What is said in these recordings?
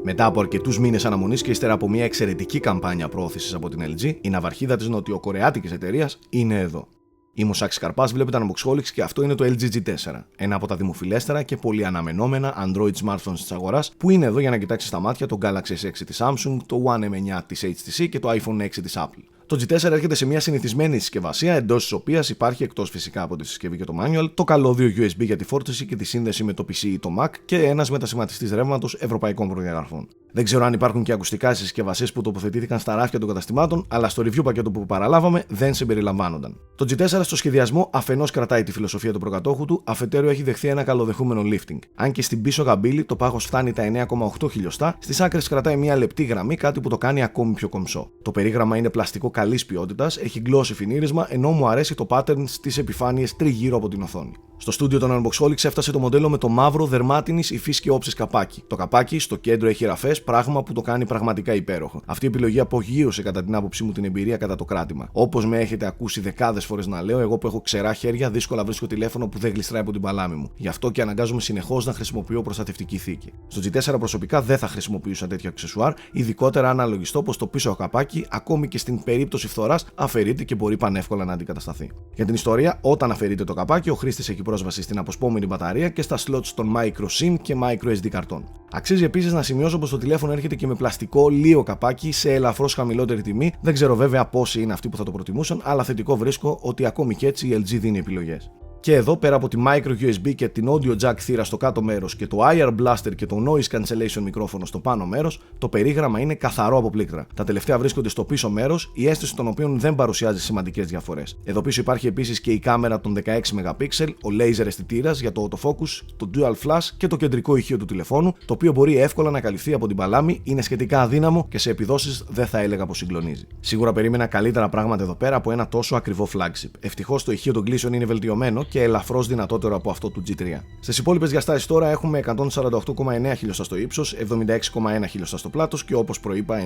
Μετά από αρκετούς μήνες αναμονής και ύστερα από μια εξαιρετική καμπάνια προώθησης από την LG, η ναυαρχίδα της νοτιοκορεάτικης εταιρείας είναι εδώ. Είμαι ο Σάκης Καρπάς, βλέπετε Unboxholics και αυτό είναι το LG G4, ένα από τα δημοφιλέστερα και πολύ αναμενόμενα Android smartphones της αγοράς που είναι εδώ για να κοιτάξει στα μάτια το Galaxy S6 της Samsung, το One M9 της HTC και το iPhone 6 της Apple. Το G4 έρχεται σε μια συνηθισμένη συσκευασία, εντός της οποίας υπάρχει, εκτός φυσικά από τη συσκευή και το manual, το καλώδιο USB για τη φόρτιση και τη σύνδεση με το PC ή το Mac και ένας μετασχηματιστής ρεύματος ευρωπαϊκών προδιαγραφών. Δεν ξέρω αν υπάρχουν και ακουστικά στις συσκευασίες που τοποθετήθηκαν στα ράφια των καταστημάτων, αλλά στο review πακέτο που παραλάβαμε δεν συμπεριλαμβάνονταν. Το G4 στο σχεδιασμό αφενός κρατάει τη φιλοσοφία του προκατόχου του, αφετέρου έχει δεχθεί ένα καλοδεχούμενο lifting. Αν και στην πίσω γαμπίλη το πάχος φτάνει τα 9,8 χιλιοστά, στις άκρες κρατάει μια λεπτή γραμμή, κάτι που το κάνει ακόμη πιο κομψό. Το περίγραμμα είναι πλαστικό καλής ποιότητας, έχει glossy φινίρισμα, ενώ μου αρέσει το pattern στις επιφάνειες τριγύρω από την οθόνη. Στο στούντιο των Unboxholics έφτασε το μοντέλο με το μαύρο δερμάτινης υφής και όψης καπάκι. Το καπάκι στο κέντρο έχει ραφές, πράγμα που το κάνει πραγματικά υπέροχο. Αυτή η επιλογή απογείωσε κατά την άποψή μου την εμπειρία κατά το κράτημα. Όπως με έχετε ακούσει δεκάδες φορές να λέω, εγώ που έχω ξερά χέρια δύσκολα βρίσκω τηλέφωνο που δεν γλιστράει από την παλάμη μου. Γι' αυτό και αναγκάζομαι συνεχώς να χρησιμοποιώ προστατευτική θήκη. Στο G4 προσωπικά δεν θα χρησιμοποιούσα τέτοιο αξεσουάρ, ειδικότερα αν αναλογιστώ πως το πίσω καπάκι, ακόμη και στην περίπτωση φθοράς, αφαιρείται και μπορεί πανεύκολα να αντικατασταθεί. Για την ιστορία, όταν αφαιρείται το καπάκι, ο χρήστης έχει πρόσβαση στην αποσπόμενη μπαταρία και στα slots των micro SIM και micro SD καρτών. Αξίζει επίσης να σημειώσω πως το τηλέφωνο έρχεται και με πλαστικό λίο καπάκι σε ελαφρώς χαμηλότερη τιμή. Δεν ξέρω βέβαια πόσοι είναι αυτοί που θα το προτιμούσαν, αλλά θετικό βρίσκω ότι ακόμη και έτσι η LG δίνει επιλογές. Και εδώ, πέρα από τη micro USB και την audio jack θύρα στο κάτω μέρος και το IR blaster και το noise cancellation μικρόφωνο στο πάνω μέρος, το περίγραμμα είναι καθαρό από πλήκτρα. Τα τελευταία βρίσκονται στο πίσω μέρος, η αίσθηση των οποίων δεν παρουσιάζει σημαντικές διαφορές. Εδώ πίσω υπάρχει επίσης και η κάμερα των 16 MP, ο laser αισθητήρας για το autofocus, το dual flash και το κεντρικό ηχείο του τηλεφώνου, το οποίο μπορεί εύκολα να καλυφθεί από την παλάμη, είναι σχετικά αδύναμο και σε επιδόσεις δεν θα έλεγα πως συγκλονίζει. Σίγουρα περίμενα καλύτερα πράγματα εδώ πέρα από ένα τόσο ακριβό flagship. Ευτυχώς το ηχείο των κλήσεων είναι βελτιωμένο και ελαφρώς δυνατότερο από αυτό του G3. Στις υπόλοιπες διαστάσεις τώρα έχουμε 148,9 χιλιοστά στο ύψος, 76,1 χιλιοστά στο πλάτος και όπως προείπα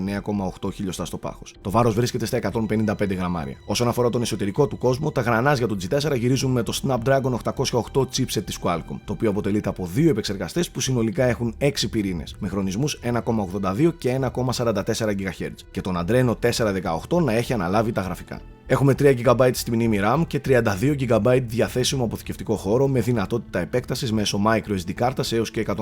9,8 χιλιοστά στο πάχος. Το βάρος βρίσκεται στα 155 γραμμάρια. Όσον αφορά τον εσωτερικό του κόσμο, τα γρανάζια του G4 γυρίζουν με το Snapdragon 808 chipset της Qualcomm, το οποίο αποτελείται από δύο επεξεργαστές που συνολικά έχουν 6 πυρήνες, με χρονισμούς 1,82 και 1,44 GHz, και τον Adreno 418 να έχει αναλάβει τα γραφικά. Έχουμε 3 GB στη μνήμη RAM και 32 GB διαθέσιμο αποθηκευτικό χώρο με δυνατότητα επέκτασης μέσω microSD κάρτας έως και 128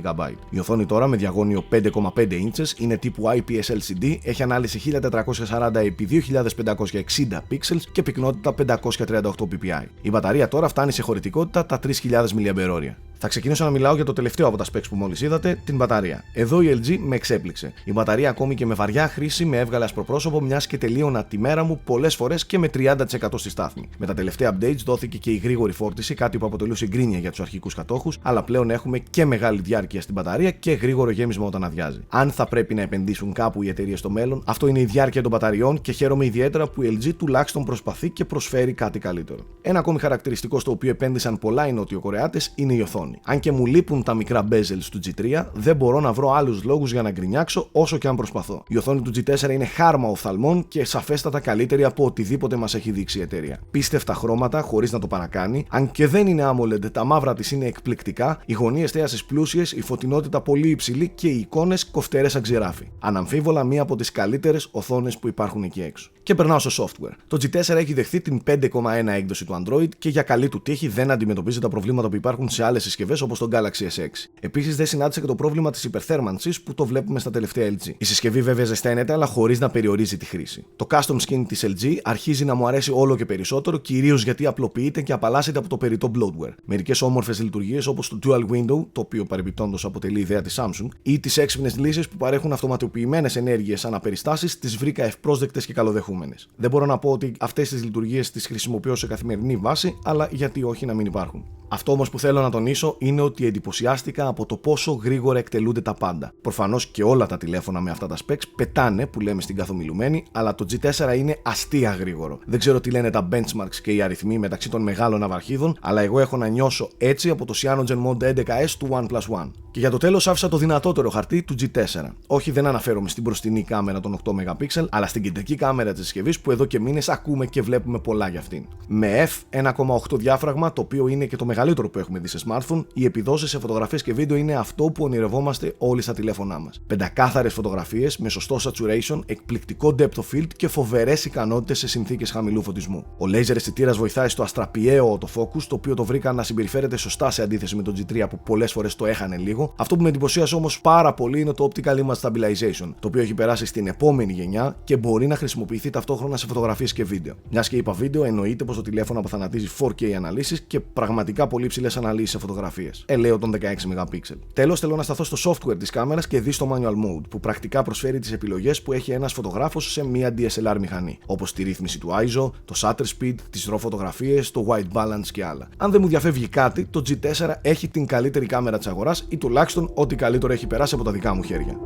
GB. Η οθόνη τώρα με διαγώνιο 5,5 inches είναι τύπου IPS LCD, έχει ανάλυση 1440x2560 pixels και πυκνότητα 538 ppi. Η μπαταρία τώρα φτάνει σε χωρητικότητα τα 3000 mAh. Θα ξεκινήσω να μιλάω για το τελευταίο από τα specs που μόλις είδατε, την μπαταρία. Εδώ η LG με εξέπληξε. Η μπαταρία, ακόμη και με βαριά χρήση, με έβγαλε ασπροπρόσωπο, μιας και τελείωνα τη μέρα μου πολλές φορές και με 30% στη στάθμη. Με τα τελευταία updates δόθηκε και η γρήγορη φόρτιση, κάτι που αποτελούσε γκρίνια για τους αρχικούς κατόχους, αλλά πλέον έχουμε και μεγάλη διάρκεια στην μπαταρία και γρήγορο γέμισμα όταν αδειάζει. Αν θα πρέπει να επενδύσουν κάπου οι εταιρείες στο μέλλον, αυτό είναι η διάρκεια των μπαταριών και χαίρομαι ιδιαίτερα που η LG τουλάχιστον προσπαθεί και προσφέρει κάτι καλύτερο. Ένα ακόμη χαρακτηριστικό στο οποίο επένδυσαν πολλά οι Νοτιοκορεάτες είναι η οθόνη. Αν και μου λείπουν τα μικρά bezels του G3, δεν μπορώ να βρω άλλους λόγους για να γκρινιάξω όσο και αν προσπαθώ. Η οθόνη του G4 είναι χάρμα οφθαλμών και σαφέστατα καλύτερη από οτιδήποτε μας έχει δείξει η εταιρεία. Πίστευτα χρώματα χωρίς να το παρακάνει, αν και δεν είναι AMOLED, τα μαύρα της είναι εκπληκτικά, οι γωνίες εστίασης πλούσιες, η φωτεινότητα πολύ υψηλή και οι εικόνες κοφτερές σαν ξηράφι. Αναμφίβολα μία από τις καλύτερες οθόνες που υπάρχουν εκεί έξω. Και περνάω στο software. Το G4 έχει δεχθεί την 5,1 έκδοση του Android και για καλή του τύχη δεν αντιμετωπίζει τα προβλήματα που υπάρχουν σε άλλες συσκευές όπως το Galaxy S6. Επίσης δεν συνάντησε και το πρόβλημα της υπερθέρμανσης που το βλέπουμε στα τελευταία LG. Η συσκευή βέβαια ζεσταίνεται, αλλά χωρίς να περιορίζει τη χρήση. Το custom skin της LG αρχίζει να μου αρέσει όλο και περισσότερο, κυρίως γιατί απλοποιείται και απαλλάσσεται από το περιττό bloatware. Μερικές όμορφες λειτουργίες όπως το Dual Window, το οποίο παρεμπιπτόντως αποτελεί ιδέα της Samsung, ή τις έξυπνες λύσεις που παρέχουν αυτοματοποιημένες ενέργειες αναπεριστάσεις, τις βρήκα ευπρόσδεκτες και καλοδεχούμενες. Δεν μπορώ να πω ότι αυτές τις λειτουργίες τις χρησιμοποιώ σε καθημερινή βάση, αλλά γιατί όχι να μην υπάρχουν. Αυτό όμως που θέλω να τονίσω είναι ότι εντυπωσιάστηκα από το πόσο γρήγορα εκτελούνται τα πάντα. Προφανώς και όλα τα τηλέφωνα με αυτά τα specs πετάνε, που λέμε στην καθομιλουμένη, αλλά το G4 είναι αστεία γρήγορο. Δεν ξέρω τι λένε τα benchmarks και οι αριθμοί μεταξύ των μεγάλων ναυαρχίδων, αλλά εγώ έχω να νιώσω έτσι από το Cyanogen Mod 11S του OnePlus One. Και για το τέλος άφησα το δυνατότερο χαρτί του G4. Όχι, δεν αναφέρομαι στην μπροστινή κάμερα των 8 MP, αλλά στην κεντρική κάμερα της συσκευής που εδώ και μήνες ακούμε και βλέπουμε πολλά για αυτήν. Με f1.8 διάφραγμα, το οποίο είναι και το μεγαλύτερο που έχουμε δει σε smartphone, οι επιδόσεις σε φωτογραφίες και βίντεο είναι αυτό που ονειρευόμαστε όλοι στα τηλέφωνά μας. Πεντακάθαρες φωτογραφίες με σωστό saturation, εκπληκτικό depth of field και φοβερές ικανότητες σε συνθήκες χαμηλού φωτισμού. Ο laser αισθητήρας βοηθάει στο αστραπιαίο autofocus, το οποίο το βρήκα να συμπεριφέρεται σωστά σε αντίθεση με το G3 που πολλές φορές το έχανε λίγο. Αυτό που με εντυπωσίασε όμως πάρα πολύ είναι το Optical Image Stabilization, το οποίο έχει περάσει στην επόμενη γενιά και μπορεί να χρησιμοποιηθεί ταυτόχρονα σε φωτογραφίες και βίντεο. Μιας και είπα βίντεο, εννοείται πως το τηλέφωνο αποθανατίζει 4K αναλύσεις και πραγματικά πολύ ψηλές αναλύσεις σε φωτογραφίες. Λέω των 16 MP. Τέλος, θέλω να σταθώ στο software της κάμερας και δει στο Manual Mode, που πρακτικά προσφέρει τις επιλογές που έχει ένας φωτογράφος σε μια DSLR μηχανή, όπως τη ρύθμιση του ISO, το shutter speed, τις RAW φωτογραφίες, το white balance και άλλα. Αν δεν μου διαφεύγει κάτι, το G4 έχει την καλύτερη κάμερα της αγοράς ή τουλάχιστον ό,τι καλύτερο έχει περάσει από τα δικά μου χέρια.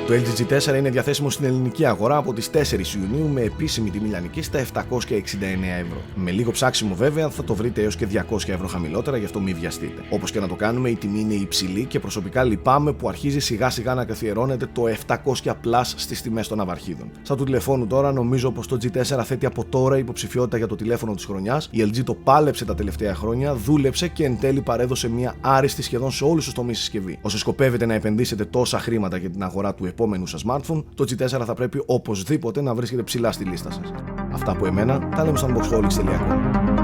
Το LG G4 είναι διαθέσιμο στην ελληνική αγορά από τις 4 Ιουνίου με επίσημη τιμή λιανική στα 769 ευρώ. Με λίγο ψάξιμο βέβαια θα το βρείτε έως και 200 ευρώ χαμηλότερα, γι' αυτό μην βιαστείτε. Όπως και να το κάνουμε, η τιμή είναι υψηλή και προσωπικά λυπάμαι που αρχίζει σιγά σιγά να καθιερώνεται το 700 Plus στις τιμές των ναυαρχίδων. Σαν του τηλεφώνου τώρα, νομίζω πως το G4 θέτει από τώρα υποψηφιότητα για το τηλέφωνο της χρονιάς. Η LG το πάλεψε τα τελευταία χρόνια, δούλεψε και εν τέλει παρέδωσε μια άριστη σχεδόν σε όλους τους τομείς συσκευή. Όσοι σκοπεύετε να επενδύσετε τόσα χρήματα για την αγορά του επόμενου σας smartphone, το G4 θα πρέπει οπωσδήποτε να βρίσκεται ψηλά στη λίστα σας. Αυτά από εμένα, τα λέμε στο unboxholics.com.